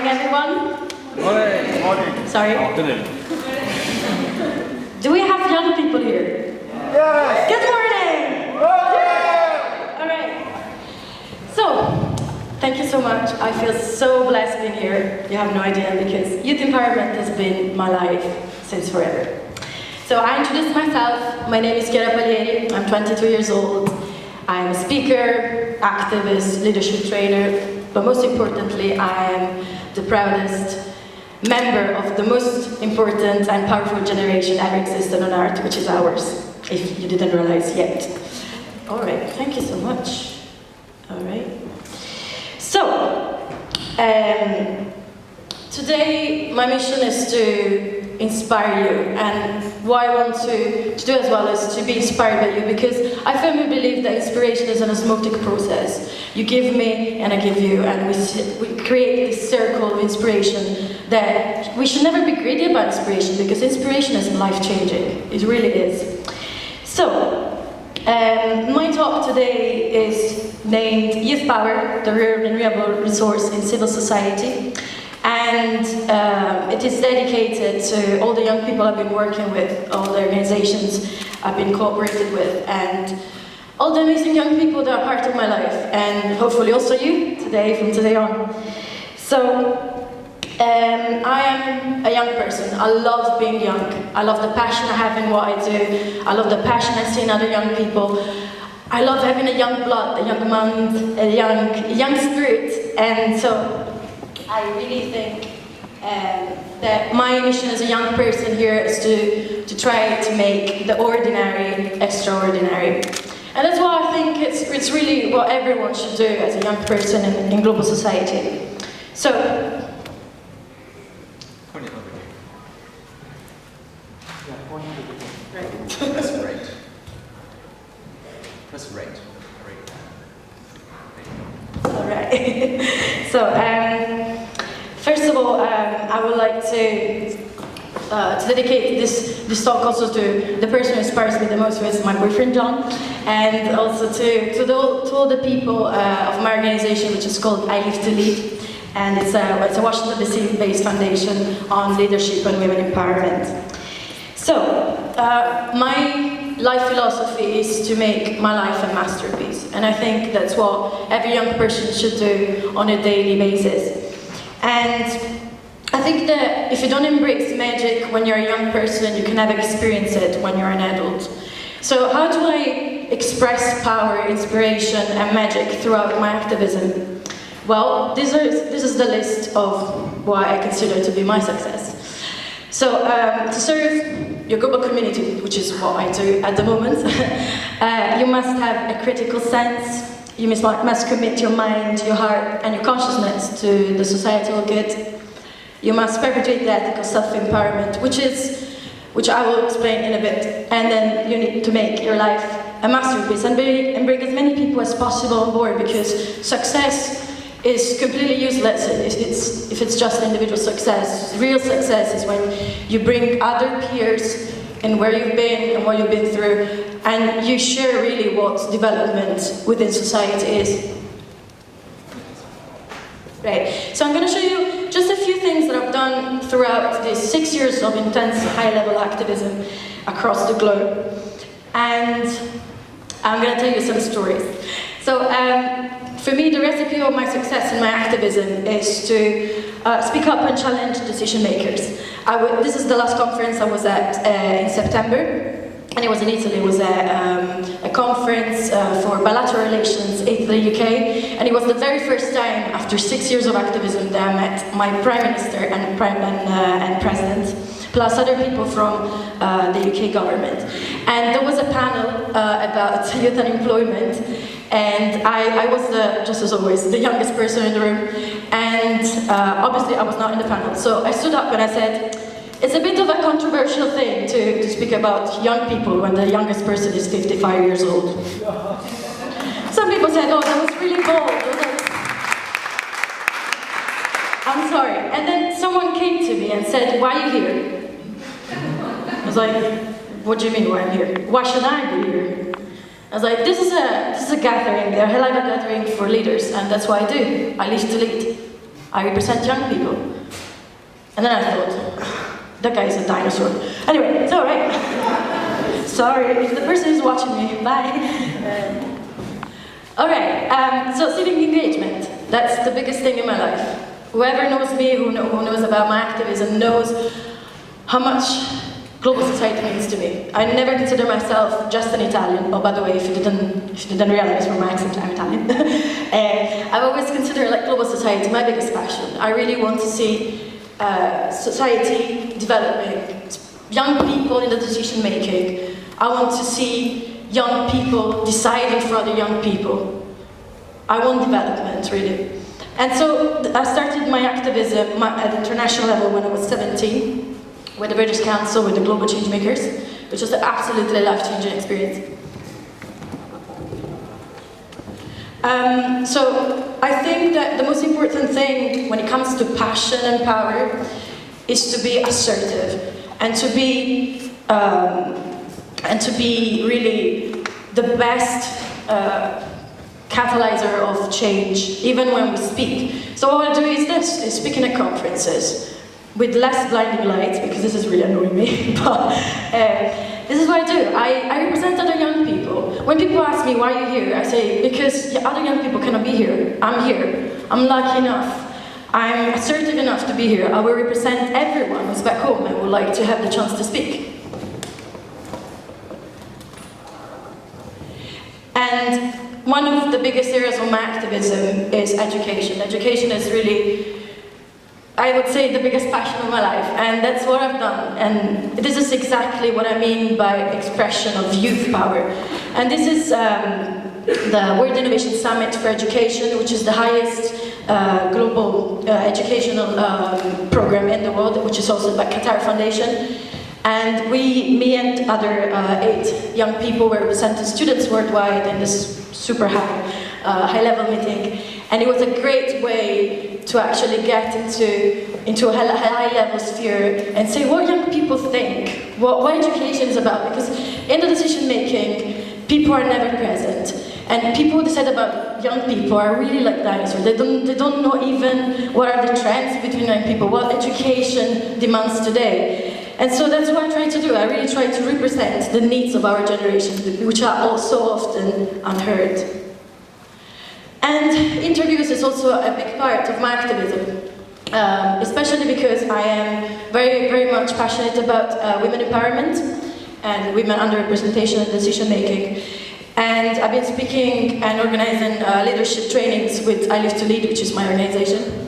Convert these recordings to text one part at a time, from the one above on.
everyone. Morning. Morning. Sorry. Afternoon. Do we have young people here? Yes. Good morning. Morning. All right. So, thank you so much. I feel so blessed being here. You have no idea, because youth empowerment has been my life since forever. So I introduced myself. My name is Chiara Palieri. I'm 22 years old. I'm a speaker, activist, leadership trainer, but most importantly, I am the proudest member of the most important and powerful generation ever existed on Earth, which is ours, if you didn't realize yet. All right, thank you so much. All right. So, today my mission is to inspire you, and what I want to do as well is to be inspired by you, because I firmly believe that inspiration is an osmotic process. You give me and I give you, and we create this circle of inspiration that we should never be greedy about inspiration, because inspiration is life-changing. It really is. So, my talk today is named Youth Power, the renewable resource in civil society. And it is dedicated to all the young people I've been working with, all the organizations I've been cooperated with, and all the amazing young people that are part of my life, and hopefully also you today, from today on. So, I am a young person. I love being young. I love the passion I have in what I do. I love the passion I see in other young people. I love having a young blood, a young mind, a young spirit, and so I really think that my mission as a young person here is to try to make the ordinary extraordinary. And that's why I think it's really what everyone should do as a young person in global society. So, right. Press right. Press right. All right. So, first of all, I would like to dedicate this talk also to the person who inspires me the most, who is my boyfriend John, and also to all the people of my organization, which is called I Live to Lead, and it's a Washington DC based foundation on leadership and women empowerment. So, my life philosophy is to make my life a masterpiece, and I think that's what every young person should do on a daily basis. And I think that if you don't embrace magic when you're a young person, you can never experience it when you're an adult. So how do I express power, inspiration, and magic throughout my activism? Well, this is the list of what I consider to be my success. So to serve your global community, which is what I do at the moment, you must have a critical sense. You must commit your mind, your heart, and your consciousness to the societal good. You must perpetuate the ethical self-empowerment, which I will explain in a bit. And then you need to make your life a masterpiece and bring as many people as possible on board, because success is completely useless if it's just individual success. Real success is when you bring other peers in where you've been and what you've been through, and you share really what development within society is. Right, so I'm going to show you just a few things that I've done throughout these 6 years of intense high-level activism across the globe. And I'm going to tell you some stories. So, for me, the recipe of my success in my activism is to speak up and challenge decision makers. This is the last conference I was at in September, and it was in Italy. It was a conference for bilateral relations, Italy-UK, and it was the very first time after 6 years of activism that I met my Prime Minister and President, plus other people from the UK government. And there was a panel about youth unemployment, and I was, just as always, the youngest person in the room, and obviously I was not in the panel. So I stood up and I said, it's a bit of a controversial thing to speak about young people when the youngest person is 55 years old. Some people said, oh, that was really bold. I'm sorry. And then someone came to me and said, why are you here? I was like, what do you mean why I'm here? Why should I be here? I was like, this is a gathering, a high-level gathering for leaders, and that's what I do. I live to lead. I represent young people. And then I thought, that guy is a dinosaur. Anyway, it's all right. Sorry, if the person is watching me, bye. All right, so civic engagement, that's the biggest thing in my life. Whoever knows me, who knows about my activism, knows how much global society means to me. I never consider myself just an Italian. Oh, by the way, if you didn't realize from my accent, I'm Italian. I've always considered like global society my biggest passion. I really want to see society developing, young people in the decision making. I want to see young people deciding for other young people. I want development, really. And so I started my activism at international level when I was 17, with the British Council, with the Global Changemakers, which was an absolutely life-changing experience. So I think that the most important thing when it comes to passion and power is to be assertive and to be really the best catalyzer of change, even when we speak. So what I do is this, is speaking at conferences with less blinding lights, because this is really annoying me, but this is what I do. I represent other young people. When people ask me, why are you here? I say, because other young people cannot be here. I'm here. I'm lucky enough. I'm assertive enough to be here. I will represent everyone who's back home and would like to have the chance to speak. And one of the biggest areas of my activism is education. Education is really, I would say, the biggest passion of my life, and that's what I've done. And this is exactly what I mean by expression of youth power. And this is the World Innovation Summit for Education, which is the highest global educational program in the world, which is also by Qatar Foundation. And me and other 8 young people were representing students worldwide in this super high-level meeting. And it was a great way to actually get into a high-level sphere and say what young people think, what education is about. Because in the decision-making, people are never present. And people who decide about young people are really like dinosaurs. They don't know even what are the trends between young people, what education demands today. And so that's what I try to do. I really try to represent the needs of our generation, which are also often unheard. And interviews is also a big part of my activism, especially because I am very, very much passionate about women empowerment and women underrepresentation in decision making. And I've been speaking and organizing leadership trainings with I Live to Lead, which is my organization.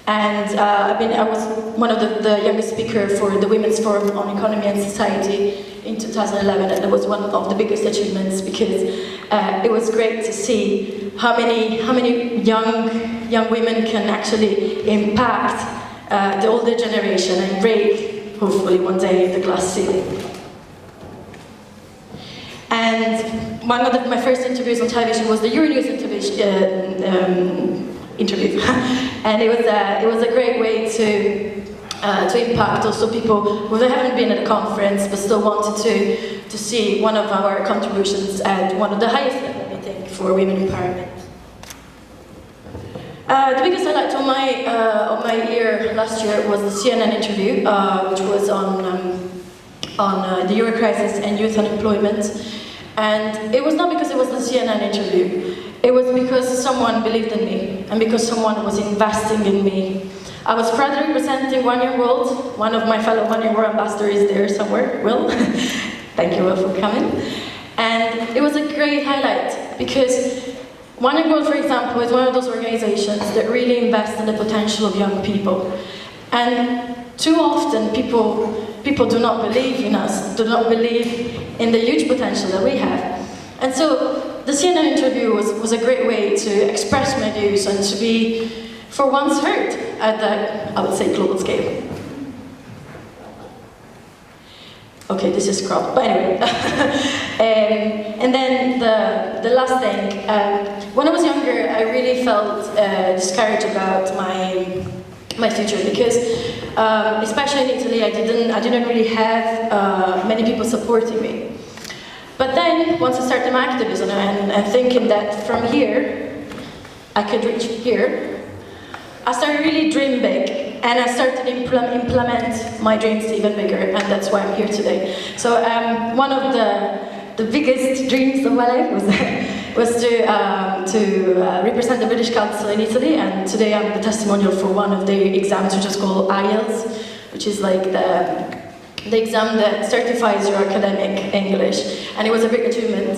And I was one of the youngest speakers for the Women's Forum on Economy and Society in 2011, and it was one of the biggest achievements because it was great to see how many young women can actually impact the older generation and break, hopefully one day, the glass ceiling. And one of my first interviews on television was the Euronews interview, and it was a great way to impact also people who haven't been at a conference but still wanted to see one of our contributions at one of the highest levels, I think, for women empowerment. The biggest highlight of my year last year was the CNN interview, which was on the Euro crisis and youth unemployment. And it was not because it was the CNN interview. It was because someone believed in me, and because someone was investing in me. I was proudly representing 1 Year World. One of my fellow 1 Year World ambassadors is there somewhere, Will. Thank you, Will, for coming. And it was a great highlight, because 1 Year World, for example, is one of those organizations that really invest in the potential of young people. And too often, people do not believe in us, do not believe in the huge potential that we have. And so the CNN interview was a great way to express my views and to be, for once, heard at the, I would say, global scale. Okay, this is cropped, but anyway. And then the last thing, when I was younger, I really felt discouraged about my future, because especially in Italy, I didn't really have many people supporting me. But then, once I started my activism and thinking that from here, I could reach here, I started really dream big, and I started to implement my dreams even bigger, and that's why I'm here today. So one of the biggest dreams of my life was to represent the British Council in Italy, and today I'm the testimonial for one of the exams, which is called IELTS, which is like the exam that certifies your academic English, and it was a big achievement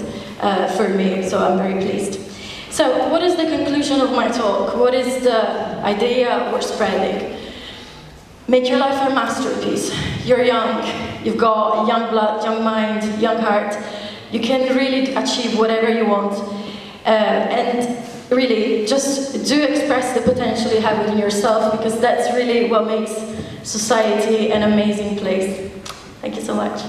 for me, so I'm very pleased. So, what is the conclusion of my talk? What is the idea we're spreading? Make your life a masterpiece. You're young, you've got young blood, young mind, young heart. You can really achieve whatever you want. And really, just do express the potential you have within yourself, because that's really what makes society an amazing place. Thank you so much.